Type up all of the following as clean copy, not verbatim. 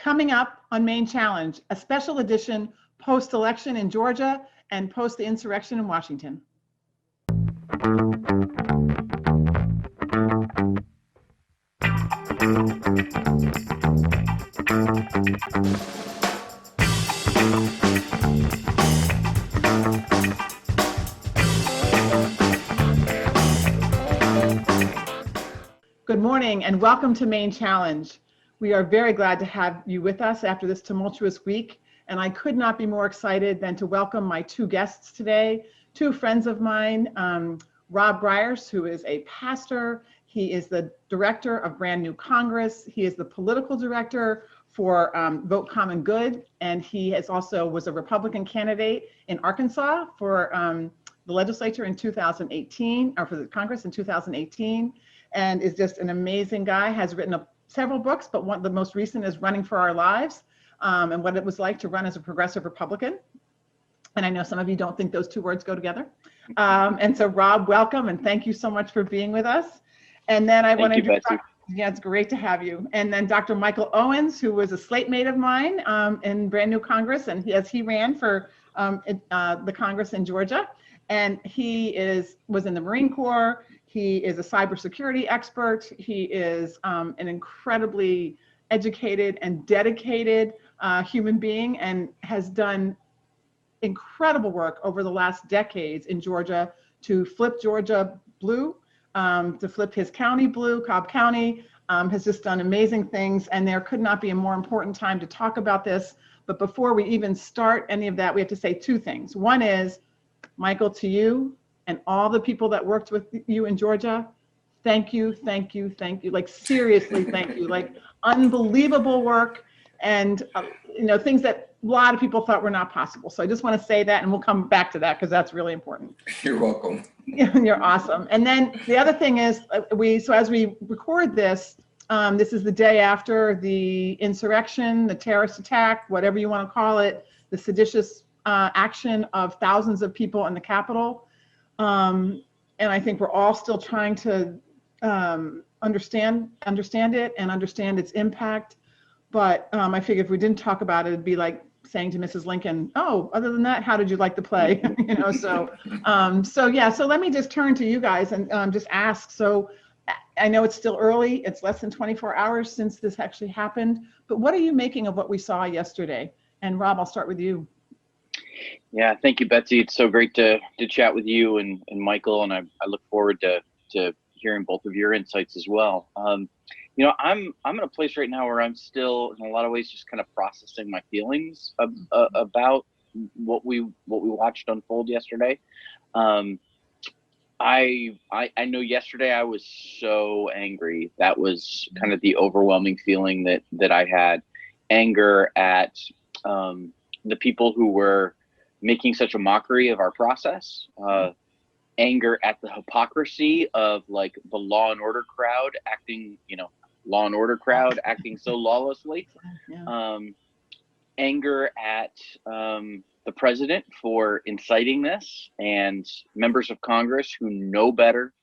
Coming up on Maine Challenge, a special edition post-election in Georgia and post the insurrection in Washington. Good morning and welcome to Maine Challenge. We are very glad to have you with us after this tumultuous week, and I could not be more excited than to welcome my two guests today, two friends of mine, Rob Ryersse, who is a pastor. He is the director of Brand New Congress. He is the political director for Vote Common Good, and he was a Republican candidate in Arkansas for the legislature in 2018, or for the Congress in 2018, and is just an amazing guy, has written several books, but the most recent is Running for Our Lives, and what it was like to run as a progressive Republican. And I know some of you don't think those two words go together. And so Rob, welcome, and thank you so much for being with us. And then I want to introduce, yeah, it's great to have you. And then Dr. Michael Owens, who was a slate mate of mine in Brand New Congress, and he ran for the Congress in Georgia. And he was in the Marine Corps. He is a cybersecurity expert. He is an incredibly educated and dedicated human being, and has done incredible work over the last decades in Georgia to flip Georgia blue, to flip his county blue, Cobb County, has just done amazing things. And there could not be a more important time to talk about this. But before we even start any of that, we have to say two things. One is, Michael, to you and all the people that worked with you in Georgia, thank you, thank you, thank you. Like, seriously, thank you. Like, unbelievable work, and things that a lot of people thought were not possible. So I just want to say that, and we'll come back to that because that's really important. You're welcome. You're awesome. And then the other thing is, as we record this, this is the day after the insurrection, the terrorist attack, whatever you want to call it, the seditious action of thousands of people in the Capitol. And I think we're all still trying to understand it and understand its impact. But I figured if we didn't talk about it, it'd be like saying to Mrs. Lincoln, "Oh, other than that, how did you like the play?" So let me just turn to you guys and just ask. So I know it's still early. It's less than 24 hours since this actually happened. But what are you making of what we saw yesterday? And Rob, I'll start with you. Yeah, thank you, Betsy. It's so great to chat with you and Michael, and I look forward to hearing both of your insights as well. I'm in a place right now where I'm still, in a lot of ways, just kind of processing my feelings about what we watched unfold yesterday. I know yesterday I was so angry. That was kind of the overwhelming feeling that I had. Anger at the people who were making such a mockery of our process, anger at the hypocrisy of like the law and order crowd acting so lawlessly, anger at the president for inciting this, and members of Congress who know better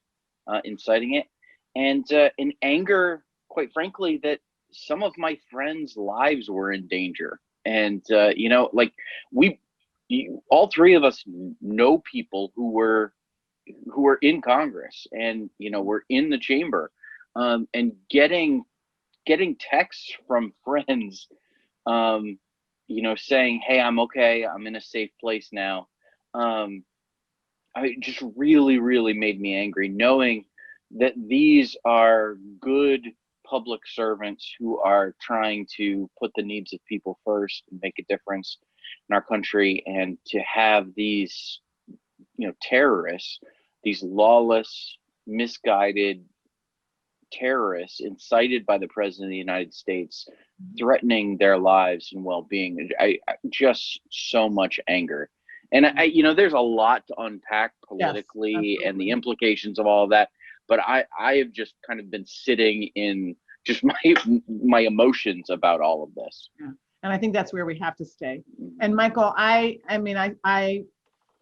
inciting it, and in anger, quite frankly, that some of my friends' lives were in danger. And all three of us know people who were in Congress, and were in the chamber, and getting texts from friends, saying, "Hey, I'm okay. I'm in a safe place now." It just really, really made me angry, knowing that these are good public servants who are trying to put the needs of people first and make a difference in our country, and to have these terrorists, these lawless, misguided terrorists incited by the president of the United States, threatening their lives and well-being. I just so much anger. And there's a lot to unpack politically, yes, and the implications of all of that. But I have just kind of been sitting in just my emotions about all of this. Yeah. And I think that's where we have to stay. And Michael, I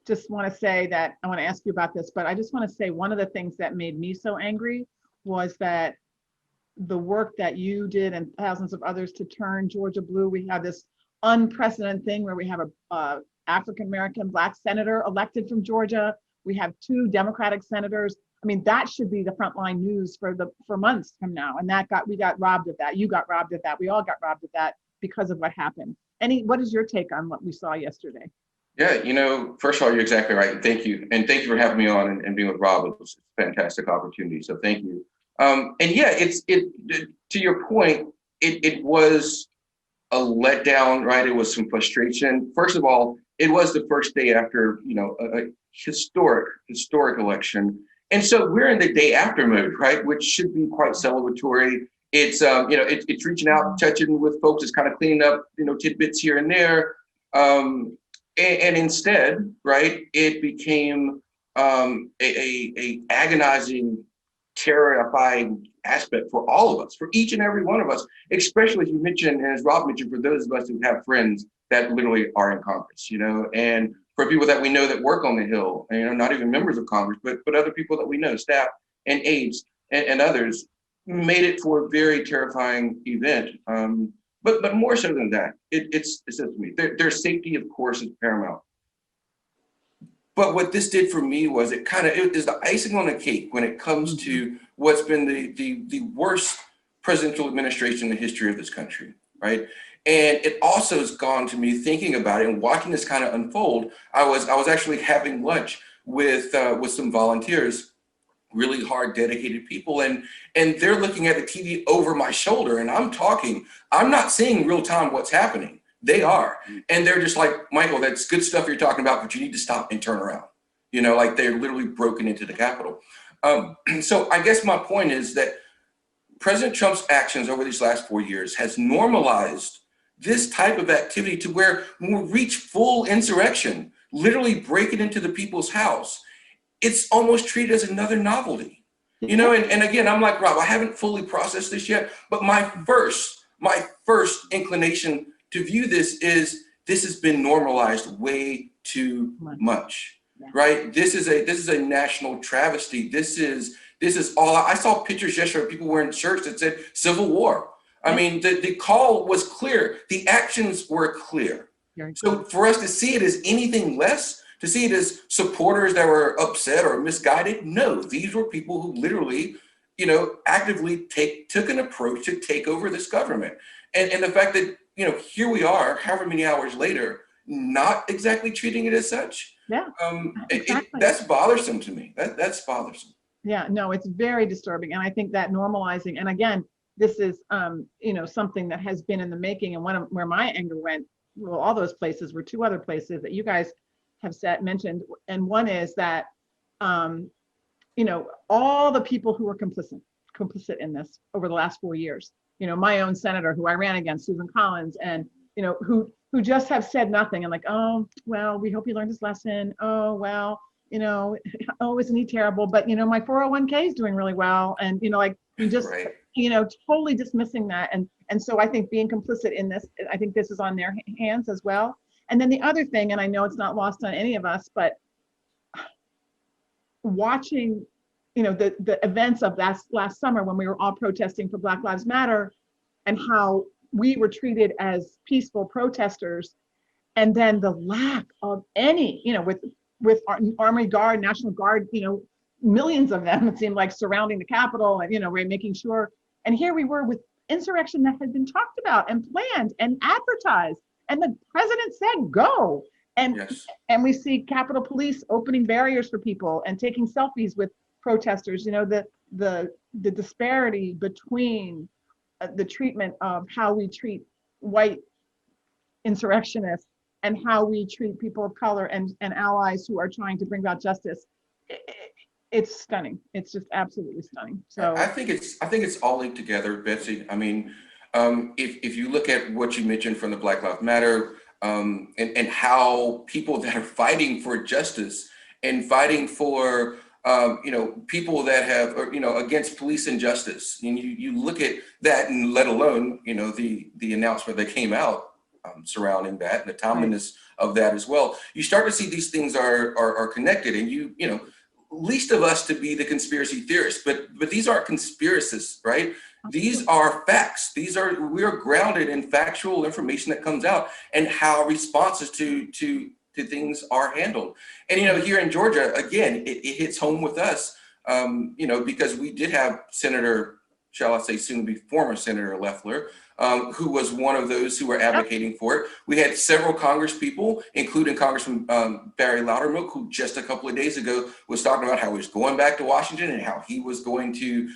just want to say that I want to ask you about this, but I just want to say one of the things that made me so angry was that the work that you did and thousands of others to turn Georgia blue. We have this unprecedented thing where we have a African-American Black senator elected from Georgia. We have 2 Democratic senators. I mean, that should be the frontline news for months from now. And we got robbed of that. You got robbed of that. We all got robbed of that because of what happened. What is your take on what we saw yesterday? Yeah, first of all, you're exactly right. And thank you. And thank you for having me on and being with Rob. It was a fantastic opportunity. So thank you. And yeah, to your point, it was a letdown, right? It was some frustration. First of all, it was the first day after, a historic election. And so we're in the day after mode, right? Which should be quite celebratory. It's, it's reaching out, touching with folks. It's kind of cleaning up, tidbits here and there. And instead, right, it became a agonizing, terrifying aspect for all of us, for each and every one of us, especially as you mentioned, and as Rob mentioned, for those of us who have friends that literally are in Congress, and for people that we know that work on the Hill, and, not even members of Congress, but other people that we know, staff and aides and others, made it for a very terrifying event. But more so than that, it says to me, their safety, of course, is paramount. But what this did for me was it is the icing on the cake when it comes to what's been the worst presidential administration in the history of this country, right? And it also has gone to me thinking about it and watching this kind of unfold. I was actually having lunch with some volunteers, really hard, dedicated people, and they're looking at the TV over my shoulder, and I'm not seeing real time what's happening. They are, and they're just like, Michael, that's good stuff you're talking about, but you need to stop and turn around. Like they're literally broken into the Capitol. So I guess my point is that President Trump's actions over these last 4 years has normalized this type of activity to where when we reach full insurrection, literally breaking into the people's house, it's almost treated as another novelty, and again, I'm like, Rob, I haven't fully processed this yet, but my first inclination to view this is this has been normalized way too much, right? This is a national travesty. This is all. I saw pictures yesterday of people wearing shirts that said Civil War. I mean, the call was clear. The actions were clear. So for us to see it as anything less, to see it as supporters that were upset or misguided, no, these were people who literally, actively took an approach to take over this government. And the fact that, here we are, however many hours later, not exactly treating it as such. Yeah, exactly. That's bothersome to me. That's bothersome. Yeah, no, it's very disturbing. And I think that normalizing, and again, this is, something that has been in the making. And where my anger went, well, all those places were 2 other places that you guys have mentioned. And one is that, all the people who were complicit in this over the last 4 years, my own senator who I ran against, Susan Collins, and, who just have said nothing and like, oh, well, we hope you learned this lesson. Oh, well, oh, isn't he terrible? But, my 401k is doing really well. And, you just, right. Totally dismissing that. And so I think being complicit in this, I think this is on their hands as well. And then the other thing, and I know it's not lost on any of us, but watching, the events of last summer when we were all protesting for Black Lives Matter and how we were treated as peaceful protesters, and then the lack of any, with our Army Guard, National Guard, millions of them, it seemed like, surrounding the Capitol, and, we're making sure. And here we were with insurrection that had been talked about and planned and advertised. And the president said, go. And, yes. And we see Capitol Police opening barriers for people and taking selfies with protesters. The disparity between the treatment of how we treat white insurrectionists and how we treat people of color and allies who are trying to bring about justice. It's stunning. It's just absolutely stunning. So I think it's all linked together, Betsy. I mean, if you look at what you mentioned from the Black Lives Matter, and how people that are fighting for justice and fighting for people that have, against police injustice, and you look at that, and let alone the announcement that came out surrounding that and the timeliness of that as well, you start to see these things are connected. And least of us to be the conspiracy theorists, but these aren't conspiracists, right? These are facts. We are grounded in factual information that comes out and how responses to things are handled. And, here in Georgia, again, it hits home with us, because we did have Senator, shall I say, soon to be former Senator Loeffler, who was one of those who were advocating for it. We had several Congress people, including Congressman Barry Loudermilk, who just a couple of days ago was talking about how he was going back to Washington and how he was going to,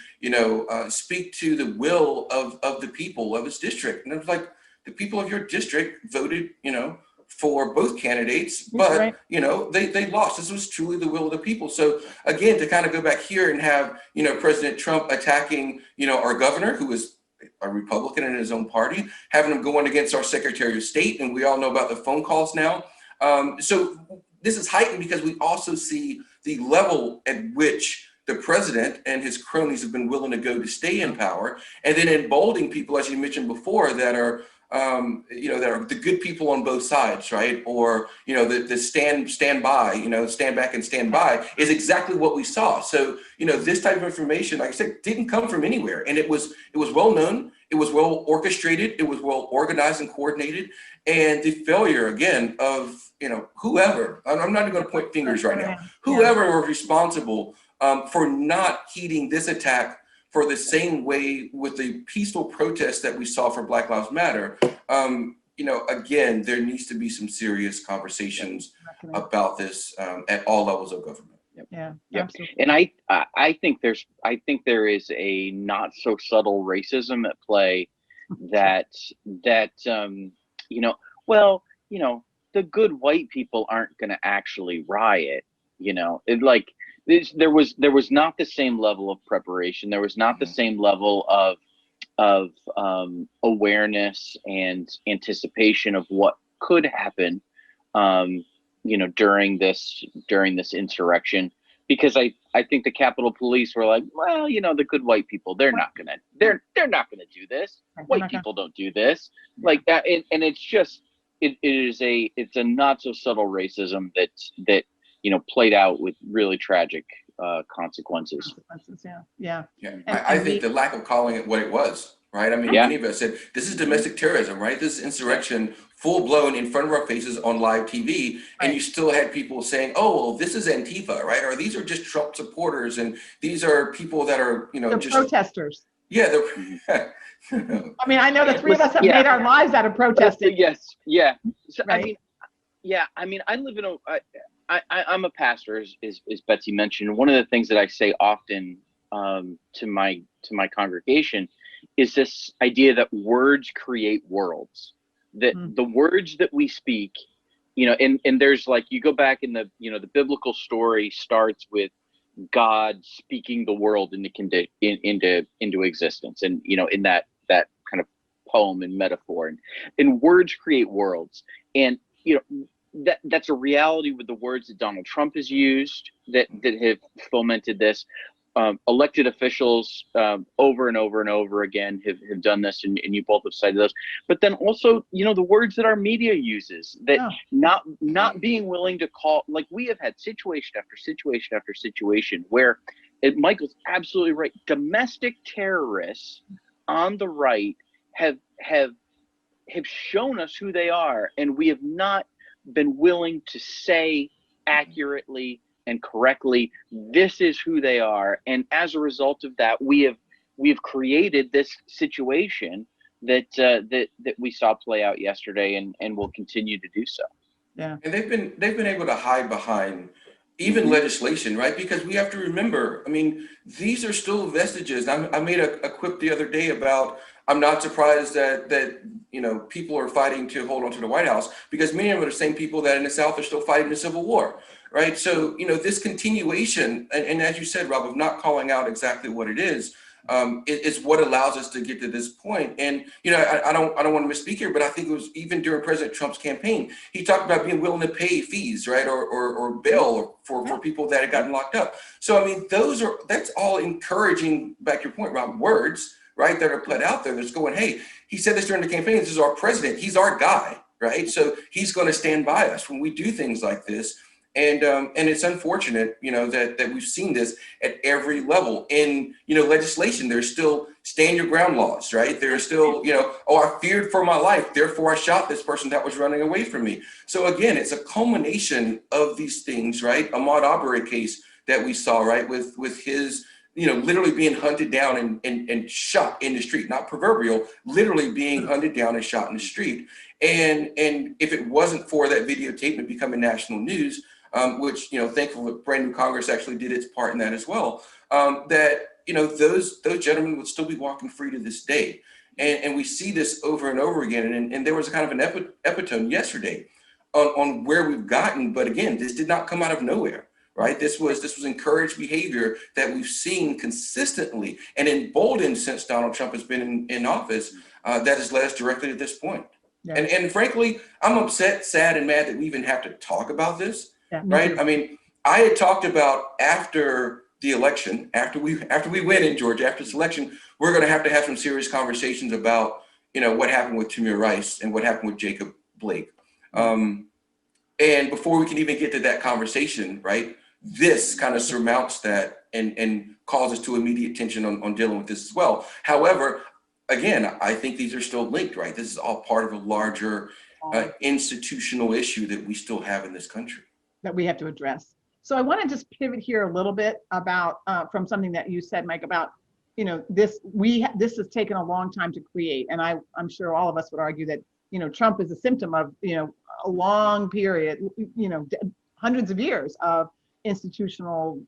speak to the will of the people of his district. And it was like, the people of your district voted, for both candidates, but right. They lost. This was truly the will of the people. So again, to kind of go back here and have President Trump attacking our governor, who is a Republican in his own party, having him going against our Secretary of State, and we all know about the phone calls now. So this is heightened because we also see the level at which the president and his cronies have been willing to go to stay in power, and then emboldening people, as you mentioned before, that are that are the good people on both sides, right? Or, the stand by, stand back and stand by is exactly what we saw. So, this type of information, like I said, didn't come from anywhere. And it was well known, it was well orchestrated, it was well organized and coordinated. And the failure, again, of, whoever, I'm not even going to point fingers right now, whoever was responsible for not heeding this attack for the same way with the peaceful protests that we saw for Black Lives Matter, again, there needs to be some serious conversations about this at all levels of government. Yeah, yep. Absolutely. And I think there is a not so subtle racism at play that the good white people aren't going to actually riot. There was not the same level of preparation. There was not the same level of awareness and anticipation of what could happen, during this insurrection. Because I think the Capitol Police were like, well, the good white people, they're not gonna do this. White people don't do this, like that, and it's just it's a not so subtle racism that played out with really tragic consequences. Yeah. I think the lack of calling it what it was, right? I mean, many of us said, this is domestic terrorism, right? This is insurrection, full blown in front of our faces on live TV. And you still had people saying, oh, well, this is Antifa, right? Or these are just Trump supporters. And these are people that are, they're just protesters. Yeah. I mean, I know the three of us have made our lives out of protesting. Yes. Yeah. So, right? I live in I'm a pastor, as Betsy mentioned. One of the things that I say often to my congregation is this idea that words create worlds. That the words that we speak, and there's like, you go back in the the biblical story starts with God speaking the world into existence, and in that kind of poem and metaphor, and words create worlds, and that's a reality with the words that Donald Trump has used that have fomented this. Elected officials over and over and over again have done this, and you both have cited those. But then also, the words that our media uses, that not being willing to call, like we have had situation after situation after situation where, Michael's absolutely right, domestic terrorists on the right have shown us who they are, and we have not been willing to say accurately and correctly, this is who they are. And as a result of that, we have created this situation that we saw play out yesterday, and will continue to do so. Yeah. And they've been able to hide behind even legislation, right? Because we have to remember, I mean, these are still vestiges. I made a quip the other day about, I'm not surprised that people are fighting to hold on to the White House, because many of them are the same people that in the South are still fighting the Civil War, right? So, this continuation, and as you said, Rob, of not calling out exactly what it is what allows us to get to this point. And, I don't want to misspeak here, but I think it was even during President Trump's campaign, he talked about being willing to pay fees, right? Or bail for people that had gotten locked up. So, I mean, that's all encouraging, back to your point, Rob, words, right, that are put out there that's going, hey, he said this during the campaign, this is our president, he's our guy, right? So he's going to stand by us when we do things like this. And it's unfortunate, that we've seen this at every level in, legislation. There's still stand your ground laws, right? There's still, oh, I feared for my life, therefore I shot this person that was running away from me. So again, it's a culmination of these things, right? Ahmaud Arbery case that we saw, right, with his, literally being hunted down and shot in the street, not proverbial, literally being hunted down and shot in the street. And if it wasn't for that videotape becoming national news, which, thankfully, brand new Congress actually did its part in that as well, that, those gentlemen would still be walking free to this day. And we see this over and over again. And there was a kind of an epitome yesterday on where we've gotten. But again, this did not come out of nowhere, right? This was encouraged behavior that we've seen consistently and emboldened since Donald Trump has been in office, that has led us directly to this point. Yeah. And frankly, I'm upset, sad, and mad that we even have to talk about this. Yeah, right. I mean, I had talked about after the election, after we win in Georgia, after this election, we're going to have some serious conversations about, what happened with Tamir Rice and what happened with Jacob Blake. And before we can even get to that conversation, right, this kind of surmounts that and causes to immediate tension on dealing with this as well. However, again, I think these are still linked, right? This is all part of a larger institutional issue that we still have in this country that we have to address. So I want to just pivot here a little bit about from something that you said, Mike, about this has taken a long time to create, and I'm sure all of us would argue that Trump is a symptom of a long period, hundreds of years of institutional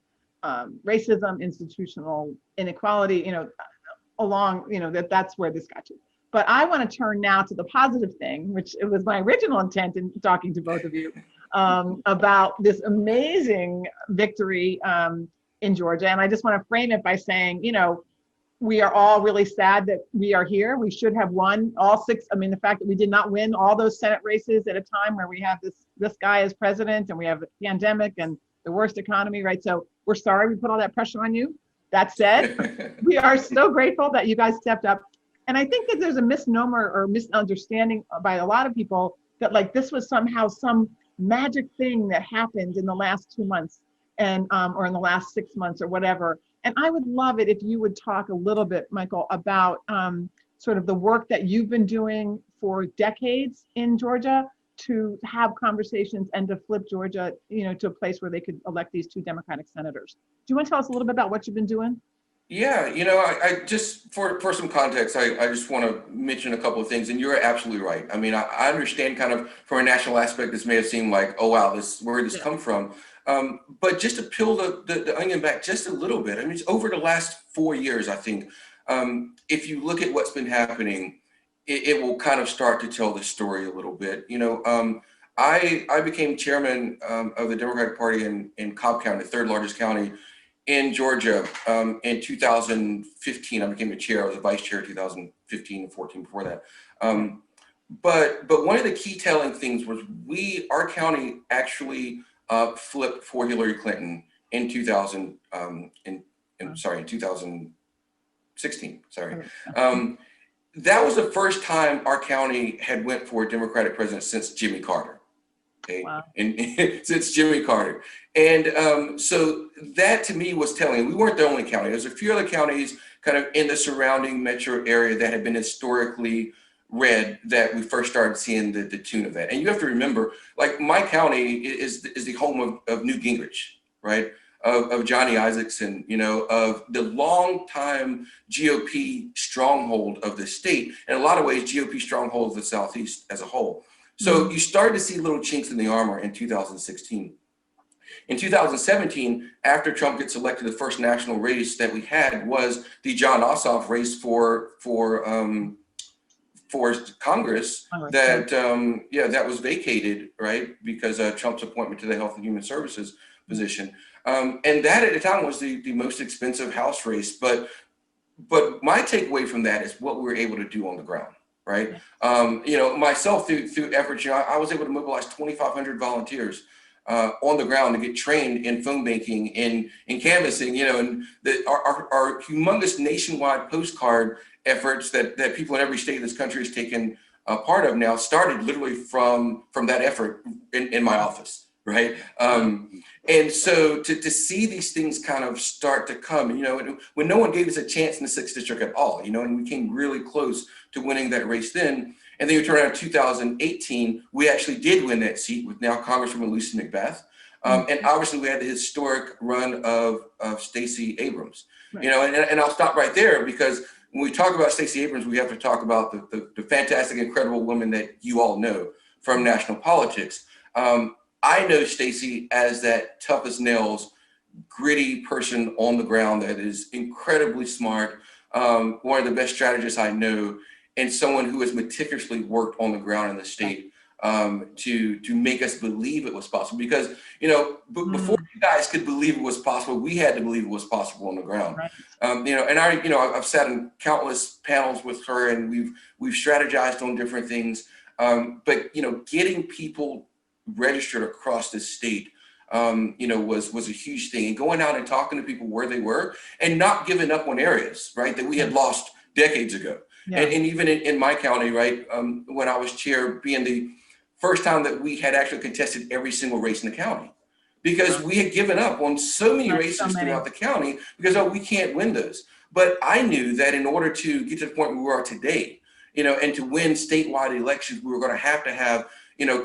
racism, institutional inequality, that's where this got to. But I want to turn now to the positive thing, which it was my original intent in talking to both of you about this amazing victory in Georgia. And I just want to frame it by saying, we are all really sad that we are here. We should have won all six. I mean, the fact that we did not win all those Senate races at a time where we have this guy as president and we have a pandemic and the worst economy, right? So we're sorry we put all that pressure on you. That said, we are so grateful that you guys stepped up. And I think that there's a misnomer or misunderstanding by a lot of people that like this was somehow some magic thing that happened in the last 2 months and or in the last 6 months or whatever. And I would love it if you would talk a little bit, Michael, about sort of the work that you've been doing for decades in Georgia to have conversations and to flip Georgia, to a place where they could elect these 2 Democratic senators. Do you want to tell us a little bit about what you've been doing? Yeah, I just for some context, I just want to mention a couple of things, and you're absolutely right. I mean, I understand kind of from a national aspect, this may have seemed like, oh wow, where did this come from? But just to peel the onion back just a little bit, I mean, it's over the last 4 years, I think, if you look at what's been happening, it will kind of start to tell the story a little bit. I became chairman of the Democratic Party in Cobb County, the 3rd largest county in Georgia, in 2015. I became the chair. I was a vice chair 2015 and 14 before that. But one of the key telling things was our county actually flipped for Hillary Clinton in 2016. That was the first time our county had went for a Democratic president since Jimmy Carter. Okay. Wow. And since Jimmy Carter. And so that to me was telling. We weren't the only county. There's a few other counties kind of in the surrounding metro area that had been historically red that we first started seeing the tune of that. And you have to remember, like my county is the home of Newt Gingrich, right? Of Johnny Isakson, of the longtime GOP stronghold of the state. In a lot of ways, GOP stronghold of the Southeast as a whole. So you started to see little chinks in the armor in 2016. In 2017, after Trump gets elected, the first national race that we had was the John Ossoff race for Congress that was vacated, right, because Trump's appointment to the Health and Human Services position. And that at the time was the most expensive House race. But my takeaway from that is what we were able to do on the ground. Right. Myself through efforts, I was able to mobilize 2,500 volunteers on the ground to get trained in phone banking, in canvassing, and our humongous nationwide postcard efforts that people in every state of this country has taken part of now started literally from that effort in my office. right? And so to see these things kind of start to come, when no one gave us a chance in the 6th district at all, and we came really close to winning that race then. And then you turn around in 2018, we actually did win that seat with now Congresswoman Lucy McBeth. And obviously we had the historic run of Stacey Abrams, Right. And I'll stop right there, because when we talk about Stacey Abrams, we have to talk about the fantastic, incredible woman that you all know from national politics. I know Stacey as that tough as nails, gritty person on the ground that is incredibly smart, one of the best strategists I know, and someone who has meticulously worked on the ground in the state to make us believe it was possible. Because, before you guys could believe it was possible, we had to believe it was possible on the ground. Right. And I've sat in countless panels with her, and we've strategized on different things. But getting people registered across the state, was a huge thing, and going out and talking to people where they were, and not giving up on areas, right, that we had lost decades ago. Yeah. And even in my county, right, when I was chair, being the first time that we had actually contested every single race in the county, because we had given up on so many races throughout the county because, we can't win those. But I knew that in order to get to the point where we are today, and to win statewide elections, we were going to have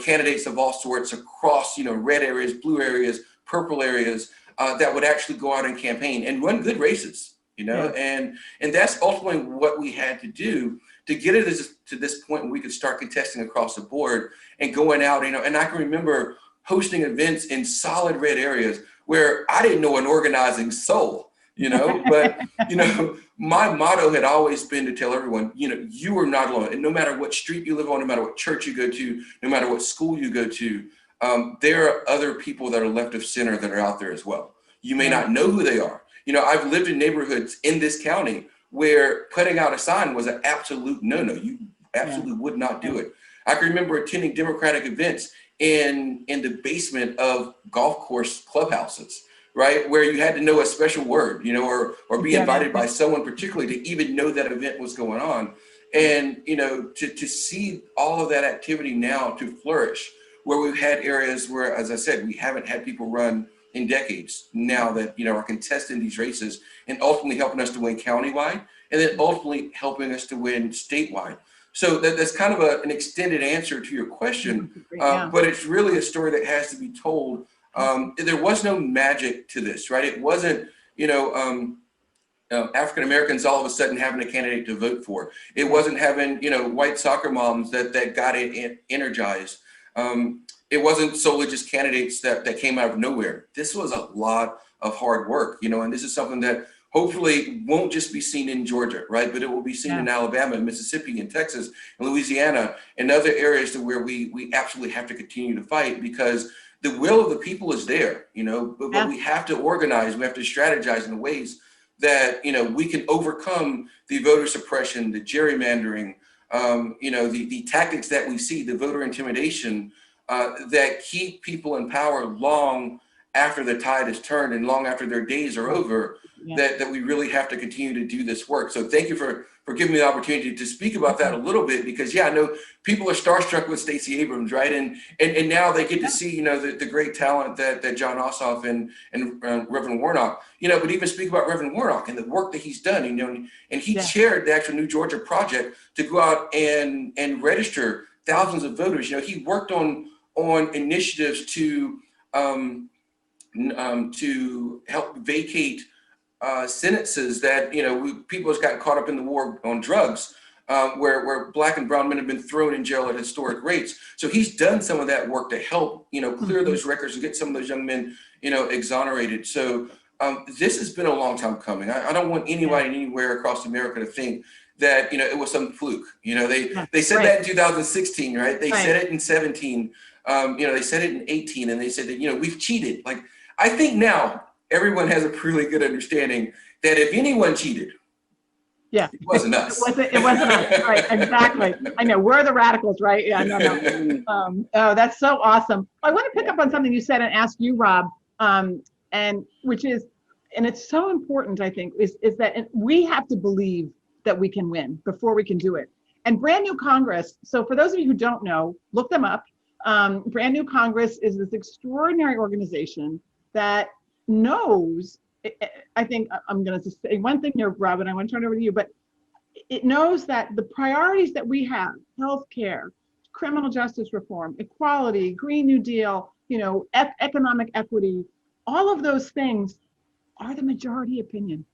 candidates of all sorts across, red areas, blue areas, purple areas, that would actually go out and campaign and run good races, and that's ultimately what we had to do to get it to this point where we could start contesting across the board and going out, and I can remember hosting events in solid red areas where I didn't know an organizing soul, but, my motto had always been to tell everyone, you are not alone. And no matter what street you live on, no matter what church you go to, no matter what school you go to, there are other people that are left of center that are out there as well. You may not know who they are. I've lived in neighborhoods in this county where putting out a sign was an absolute no-no. You absolutely would not do it. I can remember attending Democratic events in the basement of golf course clubhouses, right, where you had to know a special word, or be invited by someone particularly to even know that event was going on. And, to see all of that activity now to flourish, where we've had areas where, as I said, we haven't had people run in decades now that, are contesting these races and ultimately helping us to win countywide, and then ultimately helping us to win statewide. So that's kind of an extended answer to your question, but it's really a story that has to be told. There was no magic to this, right? It wasn't, African Americans all of a sudden having a candidate to vote for. It wasn't having, white soccer moms that got it energized. It wasn't solely just candidates that came out of nowhere. This was a lot of hard work, and this is something that hopefully won't just be seen in Georgia, right? But it will be seen in Alabama, Mississippi, and Texas, and Louisiana, and other areas to where we absolutely have to continue to fight, because the will of the people is there, but we have to organize, we have to strategize in ways that, we can overcome the voter suppression, the gerrymandering, the tactics that we see, the voter intimidation, that keep people in power long after the tide is turned and long after their days are over, that we really have to continue to do this work. So thank you for giving me the opportunity to speak about that a little bit, because I know people are starstruck with Stacey Abrams, right? And now they get to see, the great talent that John Ossoff and Reverend Warnock, but even speak about Reverend Warnock and the work that he's done, and he chaired the actual New Georgia project to go out and register thousands of voters. He worked on initiatives to help vacate sentences that, people have gotten caught up in the war on drugs, where Black and brown men have been thrown in jail at historic rates. So he's done some of that work to help, clear those records and get some of those young men, exonerated. So this has been a long time coming. I don't want anybody anywhere across America to think that, it was some fluke. They said that in 2016, right? They said it in 17, they said it in 18, and they said that, we've cheated. Like, I think now everyone has a really good understanding that if anyone cheated, it wasn't us. It wasn't us, right? Exactly. I know, we're the radicals, right? Yeah, no. Oh, that's so awesome. I want to pick up on something you said and ask you, Rob, and which is, and it's so important, I think, is that we have to believe that we can win before we can do it. And brand new Congress. So for those of you who don't know, look them up. Brand New Congress is this extraordinary organization that knows, I think I'm going to say one thing here, Rob, and I want to turn it over to you, but it knows that the priorities that we have, healthcare, criminal justice reform, equality, Green New Deal, economic equity, all of those things are the majority opinion.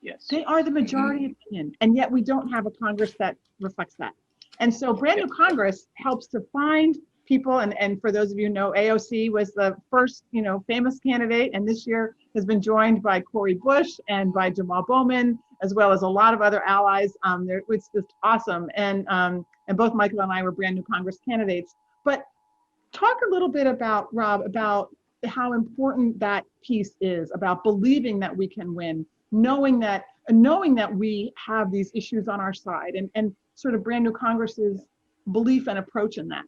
Yes. They are the majority opinion. And yet we don't have a Congress that reflects that. And so Brand New Congress helps to find people, and for those of you who know, AOC was the first, famous candidate, and this year has been joined by Cori Bush and by Jamal Bowman, as well as a lot of other allies. It's just awesome. And both Michael and I were Brand New Congress candidates. But talk a little bit about, Rob, about how important that piece is, about believing that we can win, knowing that we have these issues on our side, and sort of Brand New Congress's belief and approach in that.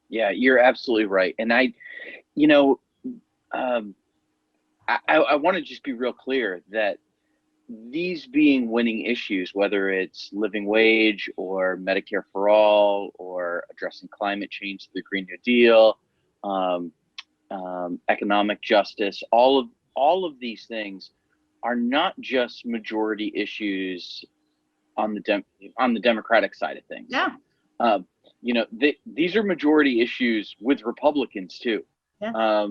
Yeah, you're absolutely right. And I want to just be real clear that these being winning issues, whether it's living wage or Medicare for all or addressing climate change through the Green New Deal, economic justice, all of these things are not just majority issues on the Democratic side of things. Yeah. These are majority issues with Republicans too. Yeah.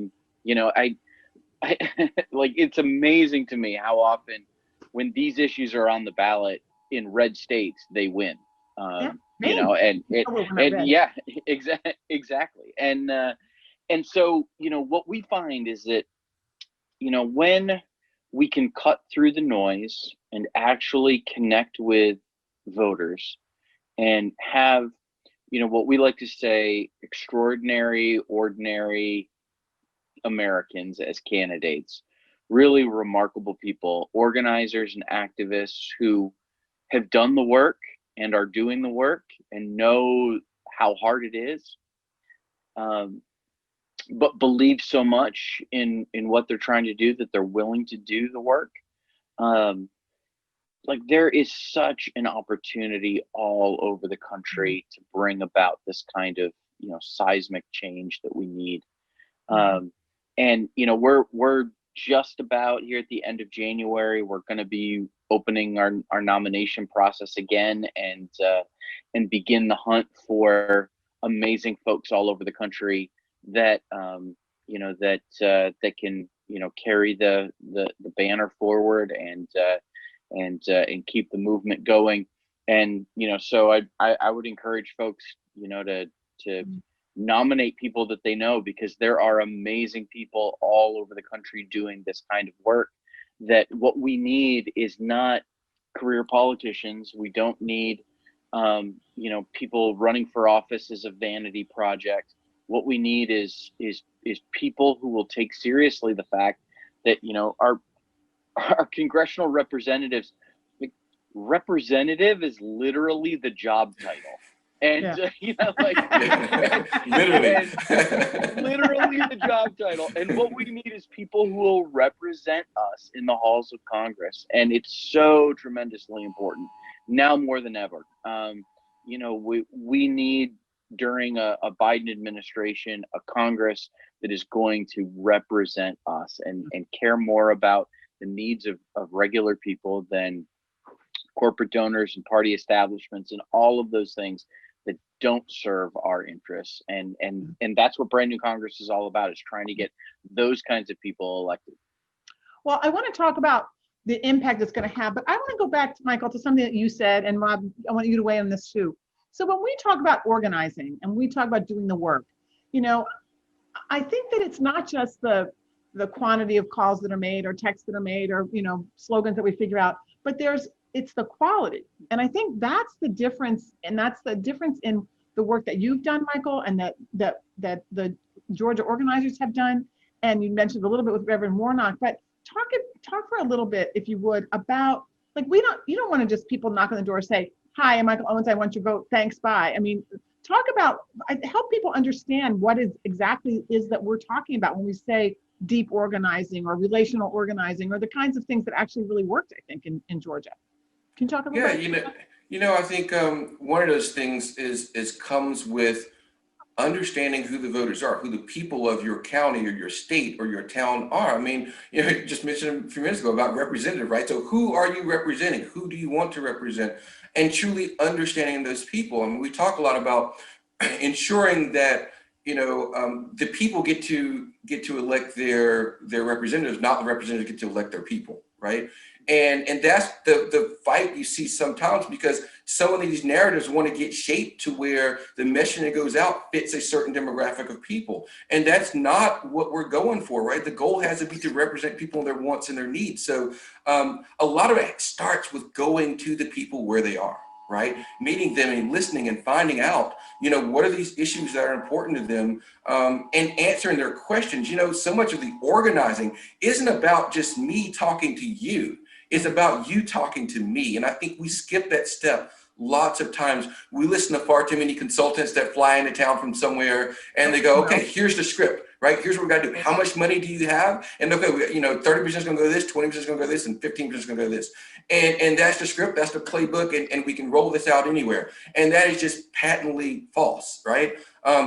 I like, it's amazing to me how often when these issues are on the ballot in red states, they win. Maine. Exactly. And so, what we find is that, when we can cut through the noise and actually connect with voters and have, what we like to say, extraordinary, ordinary Americans as candidates, really remarkable people, organizers and activists who have done the work and are doing the work and know how hard it is, but believe so much in what they're trying to do that they're willing to do the work. There is such an opportunity all over the country to bring about this kind of, seismic change that we need. And, we're just about here at the end of January. We're going to be opening our nomination process again and begin the hunt for amazing folks all over the country that that can carry the banner forward and keep the movement going. And so I would encourage folks to nominate people that they know, because there are amazing people all over the country doing this kind of work. That what we need is not career politicians. We don't need people running for office as a vanity project. What we need is people who will take seriously the fact that our congressional representatives, representative is literally the job title. And literally literally the job title. And what we need is people who will represent us in the halls of Congress. And it's so tremendously important now more than ever. We need, during a Biden administration, a Congress that is going to represent us and care more about the needs of regular people than corporate donors and party establishments and all of those things that don't serve our interests. And that's what Brand New Congress is all about, is trying to get those kinds of people elected. Well, I want to talk about the impact it's going to have, but I want to go back, Michael, to something that you said, and Rob, I want you to weigh on this too. So when we talk about organizing and we talk about doing the work, I think that it's not just the quantity of calls that are made or texts that are made or, slogans that we figure out, but it's the quality. And I think that's the difference. And that's the difference in the work that you've done, Michael, and that the Georgia organizers have done. And you mentioned a little bit with Reverend Warnock, but talk for a little bit, if you would, about, you don't want to just people knock on the door and say, "Hi, I'm Michael Owens, I want your vote, thanks, bye." I mean, help people understand what exactly is that we're talking about when we say deep organizing or relational organizing, or the kinds of things that actually really worked, I think, in Georgia. Can you talk a little bit? I think one of those things comes with understanding who the voters are, who the people of your county or your state or your town are. I mean, you just mentioned a few minutes ago about representative, right? So who are you representing? Who do you want to represent? And truly understanding those people. I mean, we talk a lot about ensuring that the people get to elect their representatives, not the representatives get to elect their people, right? And that's the fight you see sometimes, because some of these narratives want to get shaped to where the messaging that goes out fits a certain demographic of people. And that's not what we're going for, right? The goal has to be to represent people and their wants and their needs. So a lot of it starts with going to the people where they are, right? Meeting them and listening and finding out, what are these issues that are important to them, and answering their questions. So much of the organizing isn't about just me talking to you. It's about you talking to me. And I think we skip that step lots of times. We listen to far too many consultants that fly into town from somewhere and they go, okay, here's the script, right? Here's what we got to do. How much money do you have? And okay, 30% is going to go to this, 20% is going to go to this, and 15% is going to go to this. And that's the script, that's the playbook, and we can roll this out anywhere. And that is just patently false, right?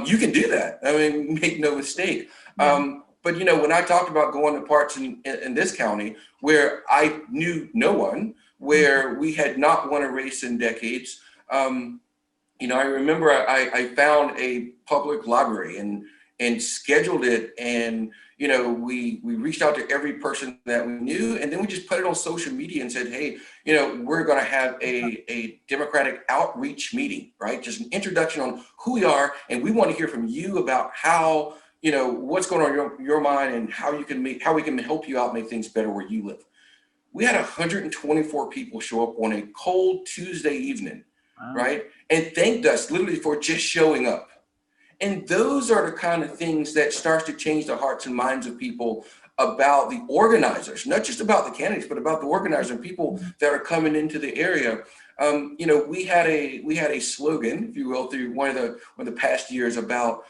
You can do that. I mean, make no mistake. But when I talked about going to parts in this county where I knew no one, where we had not won a race in decades, I remember I found a public library and scheduled it, and we reached out to every person that we knew, and then we just put it on social media and said, hey, we're going to have a Democratic outreach meeting, right? Just an introduction on who we are, and we want to hear from you about how what's going on in your mind and how we can help you out, make things better where you live. We had 124 people show up on a cold Tuesday evening, right? And thanked us literally for just showing up. And those are the kind of things that starts to change the hearts and minds of people about the organizers, not just about the candidates, but about the organizers and people that are coming into the area. We had a slogan, if you will, through one of the past years about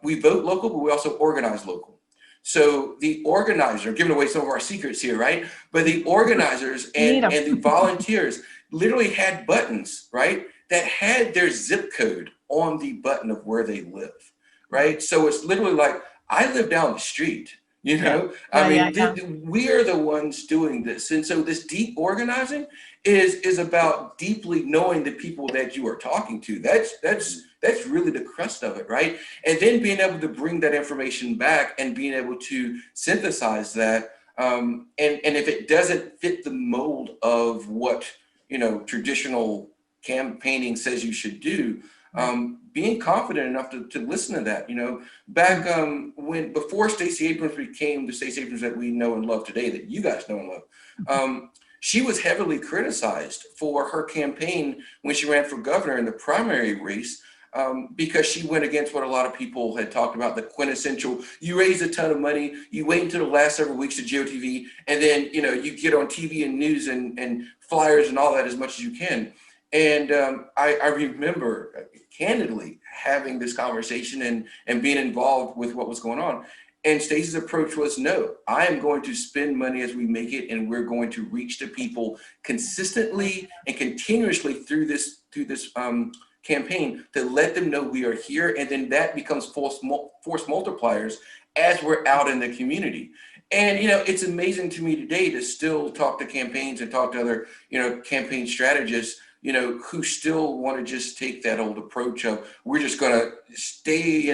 we vote local, but we also organize local. So the organizer, giving away some of our secrets here, right? But the organizers and the volunteers literally had buttons, right? That had their zip code on the button of where they live, right? So it's literally like, I live down the street, we are the ones doing this. And so this deep organizing is about deeply knowing the people that you are talking to. That's really the crust of it, right? And then being able to bring that information back and being able to synthesize that. And if it doesn't fit the mold of what, traditional campaigning says you should do, being confident enough to listen to that, back before Stacey Abrams became the Stacey Abrams that we know and love today, that you guys know and love, she was heavily criticized for her campaign when she ran for governor in the primary race, because she went against what a lot of people had talked about, the quintessential, you raise a ton of money, you wait until the last several weeks of GOTV, and then, you get on TV and news and flyers and all that as much as you can. And I remember candidly having this conversation and being involved with what was going on. And Stacey's approach was, no, I am going to spend money as we make it, and we're going to reach the people consistently and continuously through this campaign to let them know we are here. And then that becomes force multipliers as we're out in the community. And, it's amazing to me today to still talk to campaigns and talk to other, campaign strategists, who still want to just take that old approach of, we're just going to stay,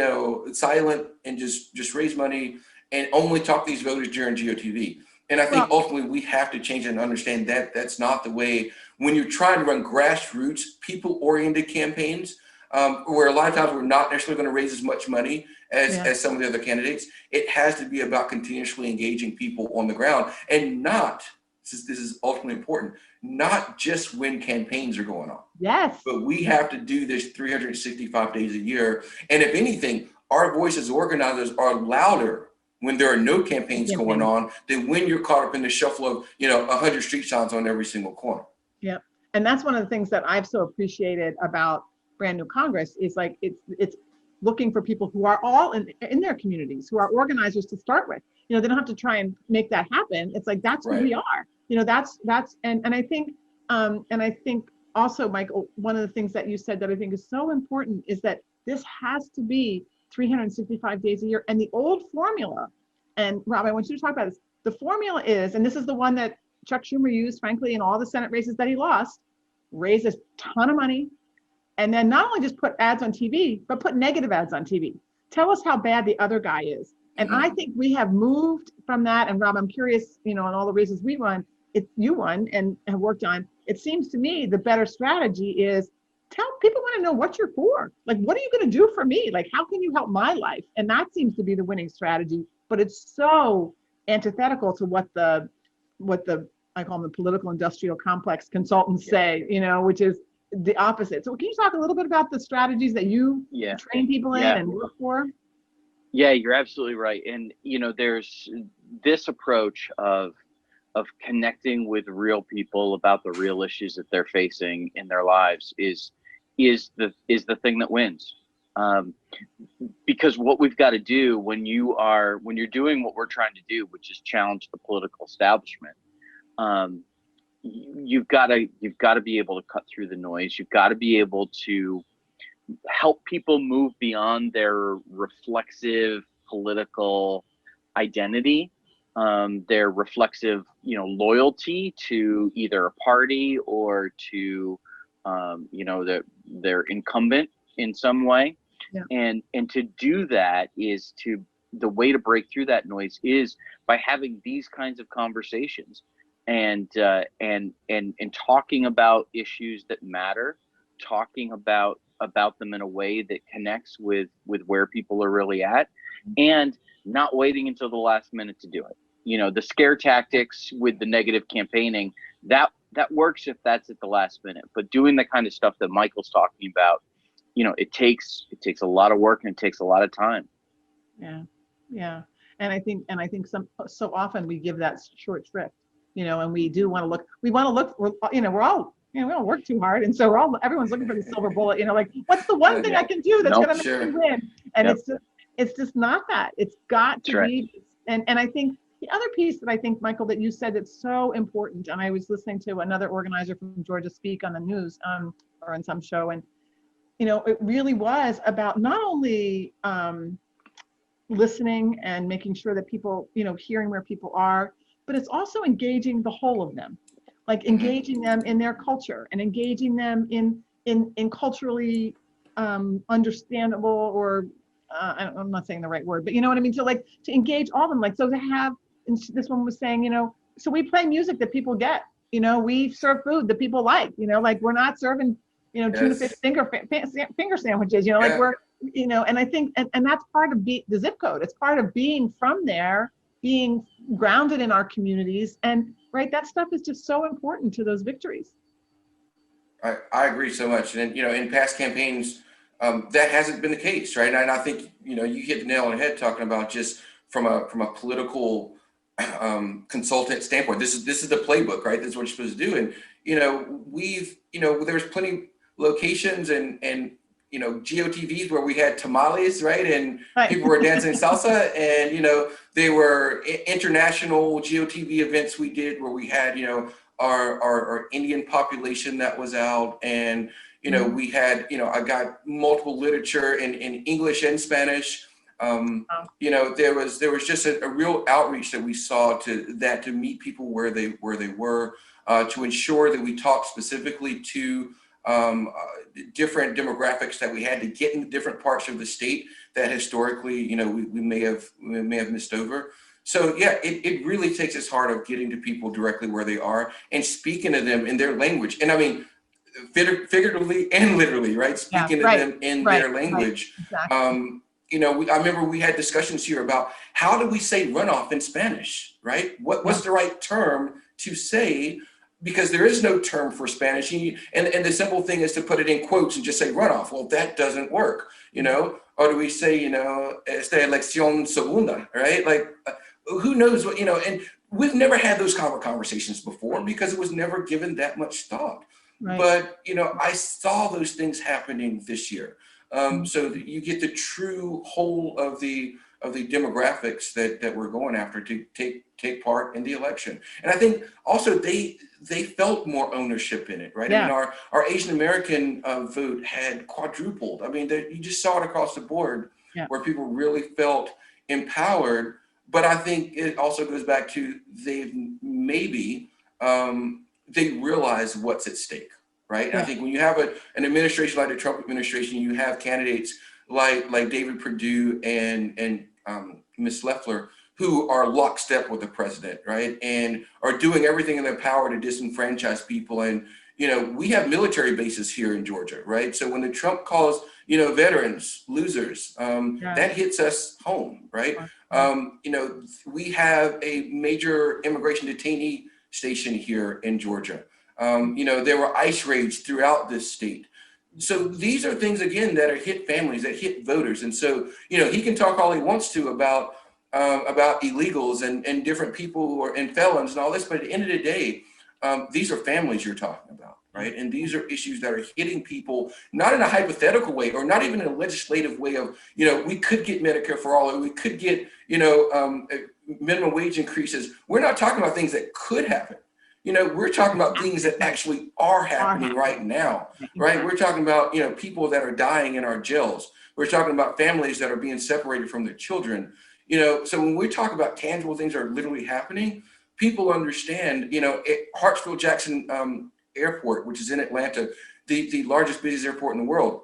silent and just raise money and only talk to these voters during GOTV. And I think ultimately we have to change and understand that that's not the way. When you're trying to run grassroots, people-oriented campaigns, where a lot of times we're not necessarily going to raise as much money as some of the other candidates, it has to be about continuously engaging people on the ground, and not, this is ultimately important, not just when campaigns are going on. Yes. But we have to do this 365 days a year. And if anything, our voice as organizers are louder when there are no campaigns going on than when you're caught up in the shuffle of, 100 street signs on every single corner. Yep. And that's one of the things that I've so appreciated about Brand New Congress is like, it's looking for people who are all in their communities, who are organizers to start with. They don't have to try and make that happen. It's like, that's who we are. And I think also, Mike, one of the things that you said that I think is so important is that This has to be 365 days a year. And the old formula, and Rob, I want you to talk about this. The formula is, and this is the one that Chuck Schumer used, frankly, in all the Senate races that he lost, raise a ton of money, and then not only just put ads on TV, but put negative ads on TV. Tell us how bad the other guy is. And I think we have moved from that. And Rob, I'm curious, you know, on all the races we won, you won and have worked on, it seems to me the better strategy is tell people want to know what you're for. Like, what are you going to do for me? Like, how can you help my life? And that seems to be the winning strategy, but it's so antithetical to what the I call them the political industrial complex consultants say, you know, which is the opposite. So can you talk a little bit about the strategies that you train people in and work for? Yeah, you're absolutely right. And, you know, there's this approach of connecting with real people about the real issues that they're facing in their lives is the thing that wins. Because what we've got to do when you're doing what we're trying to do, which is challenge the political establishment, you've got to be able to cut through the noise. You've got to be able to help people move beyond their reflexive political identity, their reflexive, you know, loyalty to either a party or to, you know, their incumbent in some way. Yeah. And to do that the way to break through that noise is by having these kinds of conversations and talking about issues that matter, talking about them in a way that connects with where people are really at, and not waiting until the last minute to do it. You know, the scare tactics with the negative campaigning, that works if that's at the last minute, but doing the kind of stuff that Michael's talking about, you know, it takes a lot of work and it takes a lot of time. Yeah. And I think so often we give that short shrift, you know, and we all we don't work too hard. And so everyone's looking for the silver bullet, you know, like, what's the one thing I can do that's going to make me win? And it's just not that. It's got to be. And I think the other piece that I think, Michael, that you said that's so important, and I was listening to another organizer from Georgia speak on the news or on some show, and, you know, it really was about not only listening and making sure that people, you know, hearing where people are, but it's also engaging the whole of them. Like engaging them in their culture and engaging them in culturally understandable, or I'm not saying the right word, but you know what I mean? So like to engage all of them, like, so to have, and this one was saying, you know, so we play music that people get, you know, we serve food that people like, you know, like we're not serving, you know, tuna fish finger sandwiches, you know, like we're, you know, and I think, and that's part of the zip code. It's part of being from there, being grounded in our communities, and right, that stuff is just so important to those victories. I agree so much. And, you know, in past campaigns, that hasn't been the case, right? And I think, you know, you hit the nail on the head talking about just from a political consultant standpoint. This is the playbook, right? This is what you're supposed to do. And, you know, there's plenty locations and you know, GOTVs where we had tamales, right? And people were dancing salsa, and, you know, they were international GOTV events we did where we had, you know, our Indian population that was out, and, you know, we had, you know, I got multiple literature in English and Spanish. You know, there was just a real outreach that we saw to meet people where they were, to ensure that we talked specifically to different demographics that we had to get in different parts of the state that historically, you know, we may have missed over. So yeah, it really takes its heart of getting to people directly where they are and speaking to them in their language. And I mean, figuratively and literally, right? Speaking to them in their language. Exactly. You know, I remember we had discussions here about how do we say runoff in Spanish, right? What's the right term to say? Because there is no term for Spanish, and the simple thing is to put it in quotes and just say runoff. Well, that doesn't work, you know. Or do we say, you know, esta elección segunda, right? Like, who knows what, you know? And we've never had those conversations before because it was never given that much thought. Right. But, you know, I saw those things happening this year. so that you get the true whole of the demographics that we're going after to take part in the election. And I think also they felt more ownership in it, right? Yeah. I mean, our Asian American vote had quadrupled. I mean, you just saw it across the board, where people really felt empowered. But I think it also goes back to they realize what's at stake, right? And I think when you have an administration like the Trump administration, you have candidates like David Perdue and Ms. Loeffler, who are lockstep with the president, right? And are doing everything in their power to disenfranchise people. And, we have military bases here in Georgia, right? So when the Trump calls, veterans losers, that hits us home, right? We have a major immigration detainee station here in Georgia. There were ICE raids throughout this state. So these are things, again, that hit families, that hit voters. And so, he can talk all he wants to about illegals and different people who are and felons and all this, but at the end of the day, these are families you're talking about, right? And these are issues that are hitting people, not in a hypothetical way, or not even in a legislative way of, we could get Medicare for all, or we could get, minimum wage increases. We're not talking about things that could happen. We're talking about things that actually are happening right now, right? We're talking about, people that are dying in our jails. We're talking about families that are being separated from their children. So when we talk about tangible things that are literally happening, people understand, Hartsfield-Jackson Airport, which is in Atlanta, the largest, busiest airport in the world,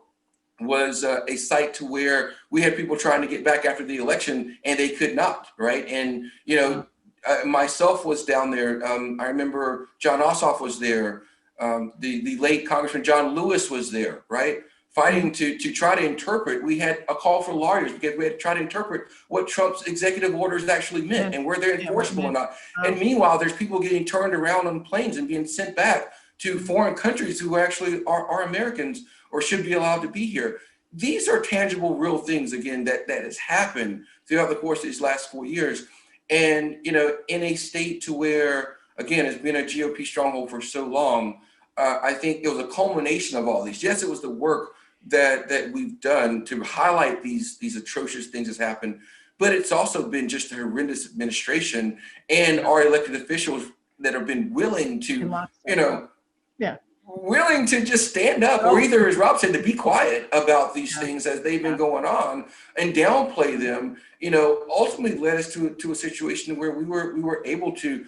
was a site to where we had people trying to get back after the election and they could not, right? And, myself was down there. I remember John Ossoff was there. The late Congressman John Lewis was there, right? Fighting to try to interpret. We had a call for lawyers because we had to try to interpret what Trump's executive orders actually meant and were they enforceable or not. And meanwhile, there's people getting turned around on planes and being sent back to foreign countries who actually are Americans or should be allowed to be here. These are tangible, real things, again, that has happened throughout the course of these last 4 years. And, in a state to where, again, it's been a GOP stronghold for so long, I think it was a culmination of all these. Yes, it was the work that we've done to highlight these atrocious things that's happened, but it's also been just a horrendous administration and our elected officials that have been willing to, willing to just stand up, or either, as Rob said, to be quiet about these things as they've been going on and downplay them, ultimately led us to a situation where we were able to,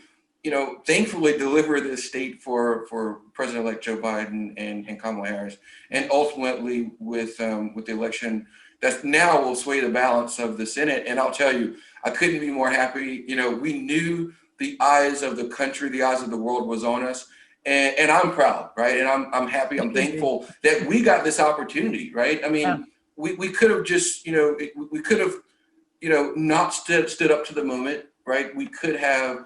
thankfully deliver this state for President-elect Joe Biden and Kamala Harris, and ultimately with the election that now will sway the balance of the Senate. And I'll tell you, I couldn't be more happy. We knew the eyes of the country, the eyes of the world was on us. And I'm proud, right? And I'm happy, I'm thankful that we got this opportunity, right? I mean, we could have just, we could have, not stood up to the moment, right? We could have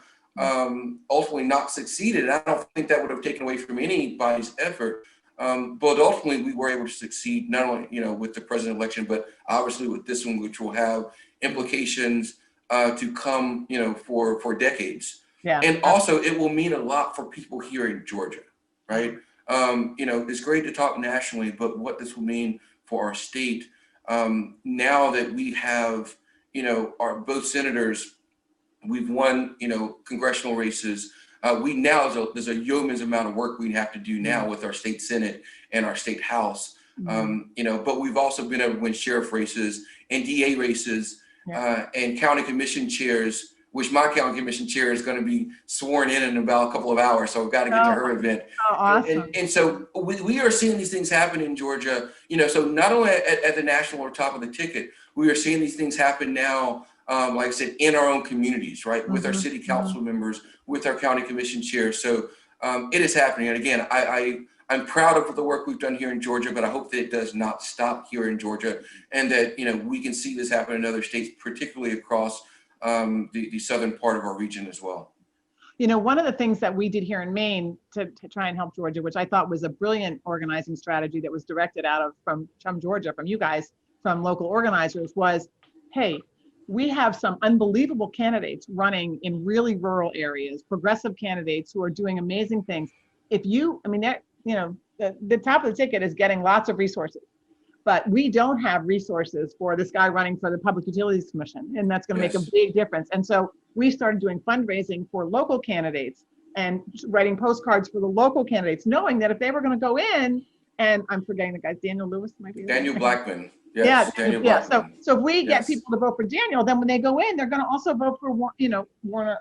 ultimately not succeeded. I don't think that would have taken away from anybody's effort. But ultimately we were able to succeed, not only, with the president election, but obviously with this one, which will have implications to come, for decades. Yeah. And also it will mean a lot for people here in Georgia, right? It's great to talk nationally, but what this will mean for our state, now that we have, our both senators, we've won, congressional races. We now, there's a yeoman's amount of work we have to do now with our state Senate and our state House, but we've also been able to win sheriff races and DA races and county commission chairs, which my county commission chair is going to be sworn in about a couple of hours. So I've got to get to her event. Oh, awesome. And so we are seeing these things happen in Georgia, so not only at the national or top of the ticket, we are seeing these things happen now, like I said, in our own communities, right? With our city council members, with our county commission chairs. So it is happening. And again, I'm proud of the work we've done here in Georgia, but I hope that it does not stop here in Georgia, and that, we can see this happen in other states, particularly across the southern part of our region as well. One of the things that we did here in Maine to try and help Georgia, which I thought was a brilliant organizing strategy that was directed from Georgia, from you guys, from local organizers, was, hey, we have some unbelievable candidates running in really rural areas, progressive candidates who are doing amazing things. The top of the ticket is getting lots of resources. but we don't have resources for this guy running for the Public Utilities Commission, and that's going to make a big difference. And so we started doing fundraising for local candidates and writing postcards for the local candidates, knowing that if they were going to go in, and I'm forgetting the guy's Daniel Lewis, might be Daniel Blackman. Yes, yeah, Daniel yeah. Blackman. So if we get people to vote for Daniel, then when they go in, they're going to also vote for Warner.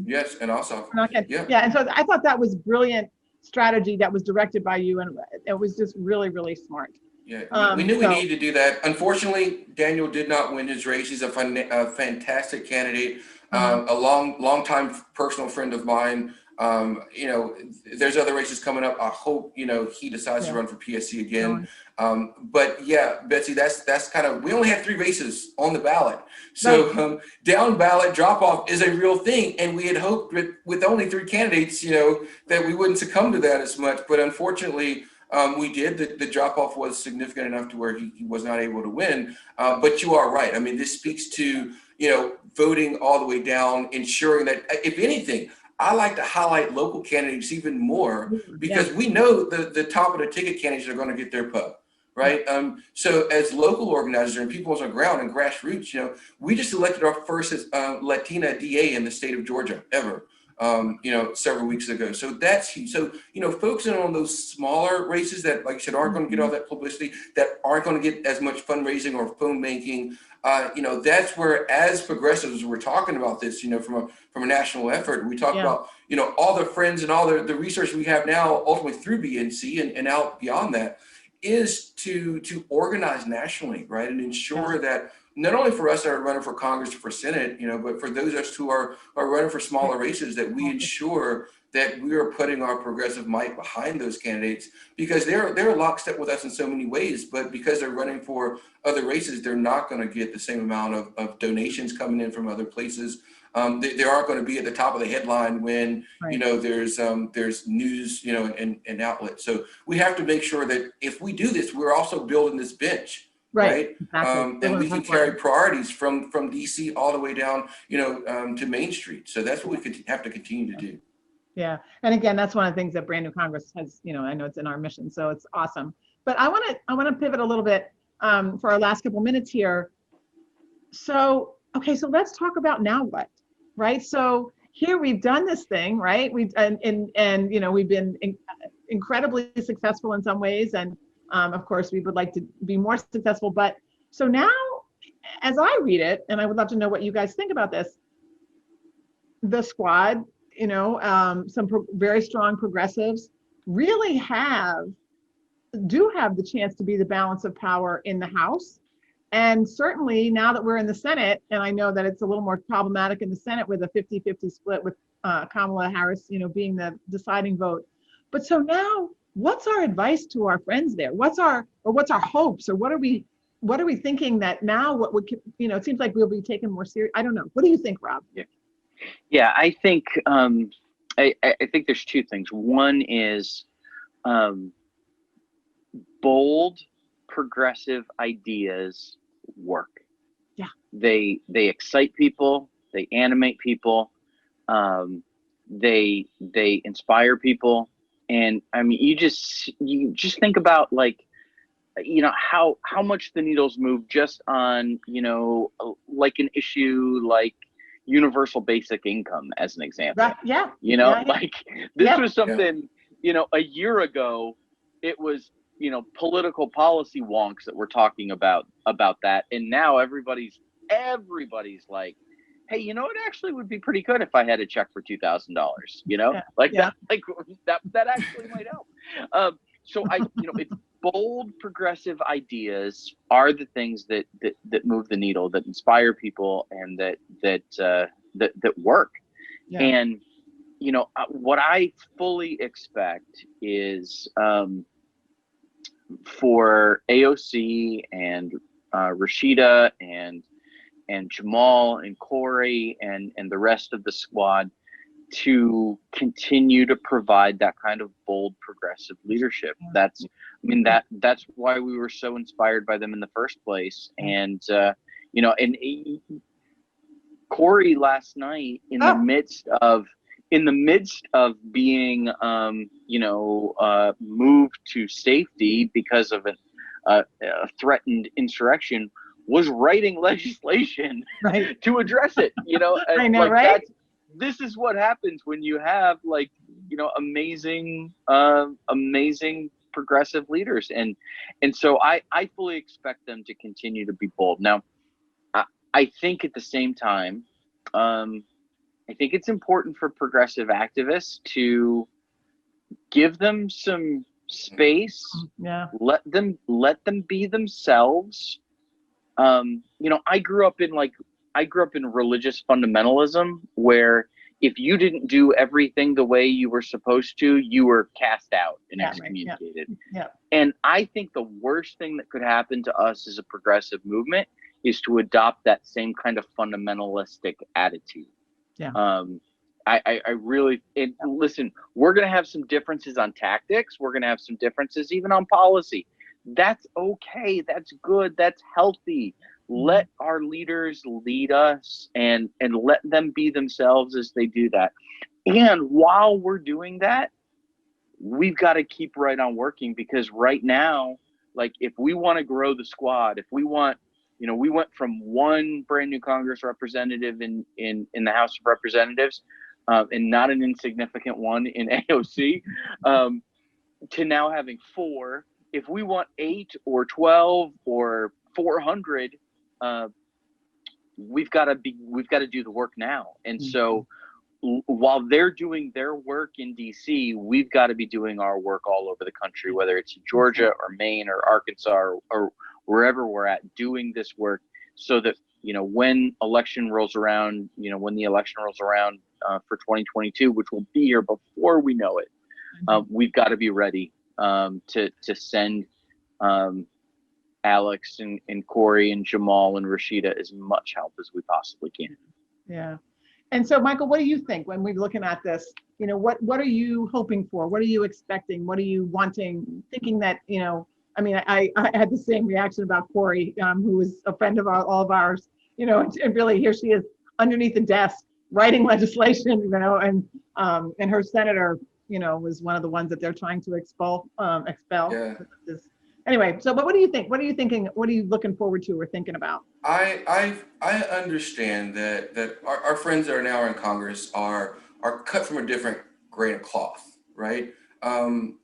Yes, and also. Yeah, and so I thought that was brilliant strategy that was directed by you, and it was just really, really smart. Yeah, we knew we needed to do that. Unfortunately, Daniel did not win his race. He's a fantastic candidate, a long-time personal friend of mine. There's other races coming up. I hope, he decides to run for PSC again. But yeah, Betsy, that's kind of, we only have 3 races on the ballot. So down ballot drop off is a real thing. And we had hoped with only 3 candidates, that we wouldn't succumb to that as much. But unfortunately, we did. The drop off was significant enough to where he was not able to win. But you are right. I mean, this speaks to, voting all the way down, ensuring that, if anything, I like to highlight local candidates even more, because we know the top of the ticket candidates are going to get their pub, right? So as local organizers and people on the ground and grassroots, we just elected our first Latina DA in the state of Georgia ever, several weeks ago. So that's huge. So, focusing on those smaller races that, like I said, aren't going to get all that publicity, that aren't going to get as much fundraising or phone banking, that's where, as progressives, we're talking about this, from a national effort. We talk about, all the friends and all the research we have now, ultimately through BNC and out beyond that, is to organize nationally, right? And ensure that not only for us that are running for Congress or for Senate, but for those of us who are running for smaller races, that we ensure that we are putting our progressive might behind those candidates, because they're lockstep with us in so many ways, but because they're running for other races, they're not going to get the same amount of donations coming in from other places. They aren't going to be at the top of the headline when, there's news, and outlets. So we have to make sure that if we do this, we're also building this bench. Right. Exactly. And we can carry priorities from DC all the way down, to Main Street. So that's what we could have to continue to do. Yeah. And again, that's one of the things that Brand New Congress has, I know it's in our mission, so it's awesome. But I want to pivot a little bit for our last couple minutes here. So, okay, so let's talk about now what, right? So here we've done this thing, right? We've been incredibly successful in some ways, and of course, we would like to be more successful. But so now, as I read it, and I would love to know what you guys think about this, the squad, some very strong progressives really do have the chance to be the balance of power in the House. And certainly now that we're in the Senate, and I know that it's a little more problematic in the Senate with a 50-50 split with Kamala Harris, being the deciding vote. But so now, what's our advice to our friends there? What's our hopes, or what are we thinking that now it seems like we'll be taken more serious. I don't know. What do you think, Rob? Yeah, I think I think there's 2 things. One is bold progressive ideas work. Yeah. They excite people, they animate people, they inspire people. And I mean, you just think about how much the needles move just on, like an issue like universal basic income, as an example. Right. Yeah. This was something, a year ago, it was, political policy wonks that were talking about that. And now everybody's like, hey, it actually would be pretty good if I had a check for $2,000, that actually might help. So it's bold progressive ideas are the things that move the needle, that inspire people, and that work. Yeah. And what I fully expect is for AOC and Rashida and Jamal and Corey and the rest of the squad to continue to provide that kind of bold progressive leadership. That's why we were so inspired by them in the first place. And Corey last night, in the midst of being moved to safety because of threatened insurrection was writing legislation Right. to address it. I know, like right? this is what happens when you have amazing progressive leaders, and so I fully expect them to continue to be bold. Now, I think at the same time, I think it's important for progressive activists to give them some space. Yeah. Let them be themselves. I grew up in religious fundamentalism, where if you didn't do everything the way you were supposed to, you were cast out and excommunicated. Right. Yeah. And I think the worst thing that could happen to us as a progressive movement is to adopt that same kind of fundamentalistic attitude. Yeah. I really, and listen, we're going to have some differences on tactics. We're going to have some differences even on policy. That's okay. That's good. That's healthy. Let our leaders lead us, and let them be themselves as they do that. And while we're doing that, we've got to keep right on working, because right now, like, if we want to grow the squad, if we want, we went from one brand new Congress representative in the House of Representatives, and not an insignificant one in AOC, to now having 4. If we want 8 or 12 or 400, we've got to do the work now. And so while they're doing their work in DC, we've got to be doing our work all over the country, whether it's in Georgia or Maine or Arkansas or wherever we're at, doing this work, so that when the election rolls around for 2022, which will be here before we know it, we've got to be ready to send Alex and Corey and Jamal and Rashida as much help as we possibly can. Yeah. And so, Michael, what do you think when we're looking at this? What are you hoping for? What are you expecting? What are you wanting? Thinking that, I had the same reaction about Corey, who was a friend of all of ours, and really here she is underneath the desk writing legislation, and her senator, was one of the ones that they're trying to expel. Yeah. Anyway, so but what do you think? What are you thinking? What are you looking forward to or thinking about? I understand that our friends that are now in Congress are cut from a different grain of cloth, right? And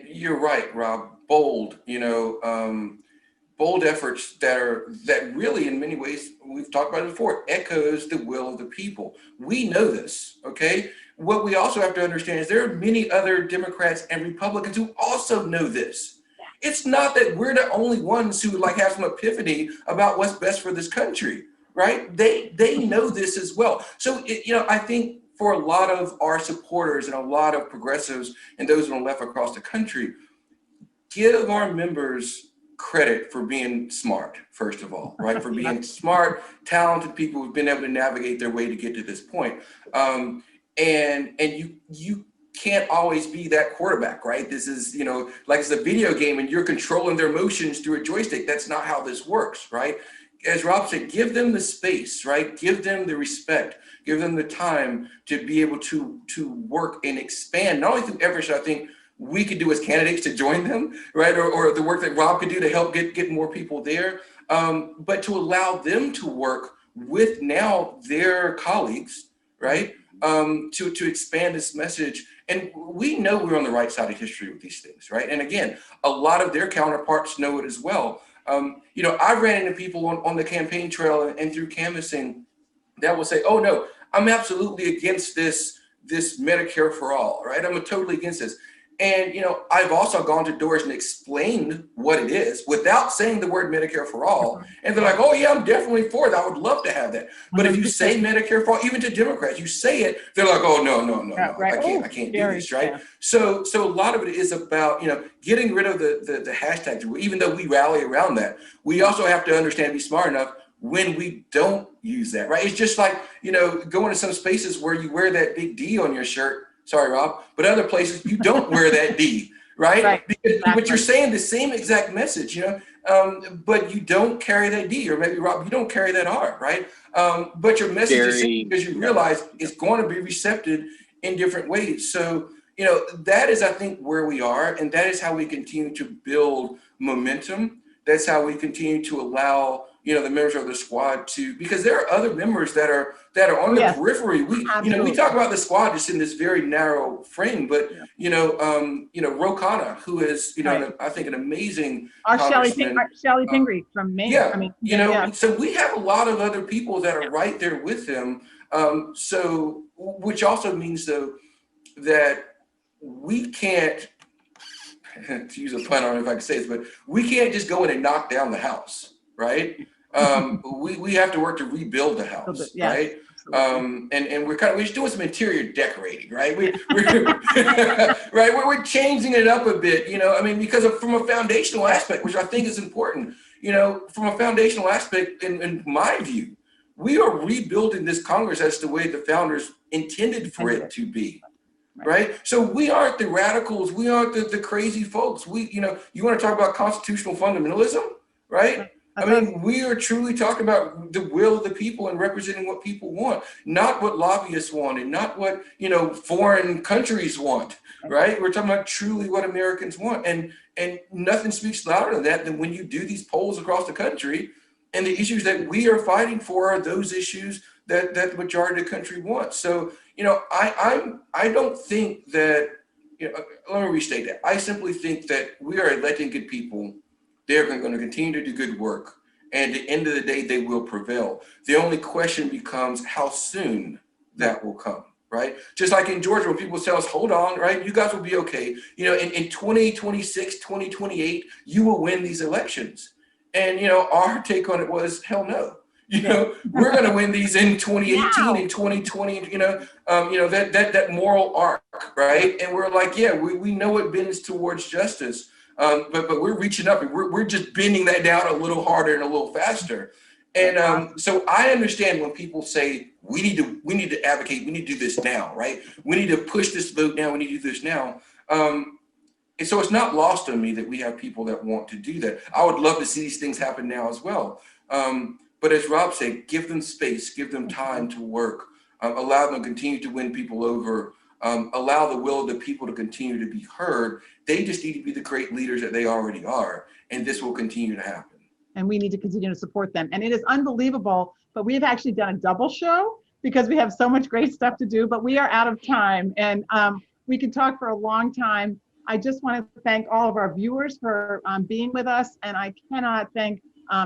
you're right, Rob. Bold, bold efforts that really, in many ways, we've talked about it before, echoes the will of the people. We know this, okay? What we also have to understand is there are many other Democrats and Republicans who also know this. It's not that we're the only ones who have some epiphany about what's best for this country, right? They know this as well. So, I think for a lot of our supporters and a lot of progressives and those on the left across the country, give our members credit for being smart, first of all, right? For being smart, talented people who've been able to navigate their way to get to this point. And you can't always be that quarterback, right? This is, like it's a video game and you're controlling their motions through a joystick. That's not how this works, right? As Rob said, give them the space, right? Give them the respect, give them the time to be able to work and expand, not only through efforts I think we could do as candidates to join them, right? Or the work that Rob could do to help get more people there, but to allow them to work with now their colleagues, right? To expand this message. And we know we're on the right side of history with these things, right? And again, a lot of their counterparts know it as well. I ran into people on the campaign trail and through canvassing that will say, oh no, I'm absolutely against this Medicare for all, right? I'm totally against this. And, I've also gone to doors and explained what it is without saying the word Medicare for all. And they're like, oh yeah, I'm definitely for that. I would love to have that. But if you say Medicare for all, even to Democrats, you say it, they're like, oh, no, right. I can't do this, right? Yeah. So a lot of it is about, getting rid of the hashtags. Even though we rally around that, we also have to understand, be smart enough when we don't use that, right? It's just like, going to some spaces where you wear that big D on your shirt. Sorry, Rob, but other places you don't wear that D, right? Right. But you're saying the same exact message, but you don't carry that D, or maybe Rob, you don't carry that R, right? But your message is because you realize it's going to be receptive in different ways. So, that is, I think, where we are, and that is how we continue to build momentum. That's how we continue to allow, the members of the squad to, because there are other members that are on the periphery. We talk about the squad just in this very narrow frame, but Rokana, who is, I think an amazing congressman. Shelley Pingree from Maine. Yeah, so we have a lot of other people that are right there with him. So, which also means though that we can't, to use a pun, I don't know if I can say this, but we can't just go in and knock down the house, right? We have to work to rebuild the house, right? And we're just doing some interior decorating, right? We're right, we're changing it up a bit, because from a foundational aspect, which I think is important, from a foundational aspect, in my view, we are rebuilding this Congress as the way the founders intended for it to be. Right. So we aren't the radicals. We aren't the crazy folks. You want to talk about constitutional fundamentalism, right? We are truly talking about the will of the people and representing what people want, not what lobbyists want and not what, foreign countries want, right? We're talking about truly what Americans want. And nothing speaks louder than that than when you do these polls across the country and the issues that we are fighting for are those issues that the majority of the country wants. So, I don't think that, let me restate that. I simply think that we are electing good people. They're going to continue to do good work. And at the end of the day, they will prevail. The only question becomes how soon that will come, right? Just like in Georgia, when people tell us, hold on, right? You guys will be okay. In 2026, 2028, you will win these elections. And, our take on it was, hell no. We're going to win these in 2018 and 2020, that moral arc, right? And we're like, we know it bends towards justice, but we're reaching up and we're just bending that down a little harder and a little faster. And so I understand when people say we need to advocate, we need to do this now, right? We need to push this vote now, we need to do this now. And so it's not lost on me that we have people that want to do that. I would love to see these things happen now as well. But as Rob said, give them space, give them time to work, allow them to continue to win people over, allow the will of the people to continue to be heard. They just need to be the great leaders that they already are, and this will continue to happen. And we need to continue to support them. And it is unbelievable, but we've actually done a double show because we have so much great stuff to do, but we are out of time and we can talk for a long time. I just want to thank all of our viewers for being with us, and I cannot thank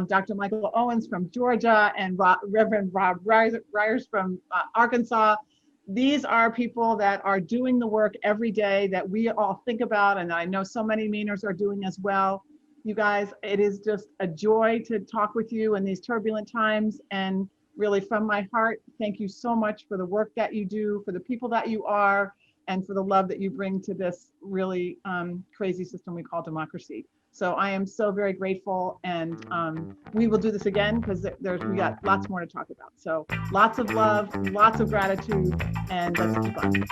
Dr. Michael Owens from Georgia and Reverend Rob Ryerse from Arkansas. These are people that are doing the work every day that we all think about, and I know so many Mainers are doing as well. You guys, it is just a joy to talk with you in these turbulent times, and really from my heart, thank you so much for the work that you do, for the people that you are, and for the love that you bring to this really crazy system we call democracy. So I am so very grateful, and we will do this again because we got lots more to talk about. So lots of love, lots of gratitude, and let's keep on.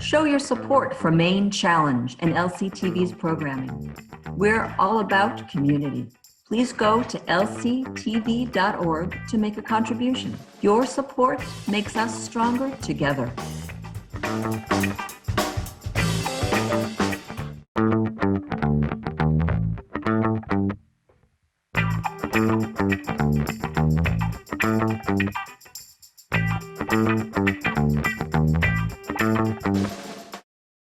Show your support for Maine Challenge and LCTV's programming. We're all about community. Please go to lctv.org to make a contribution. Your support makes us stronger together.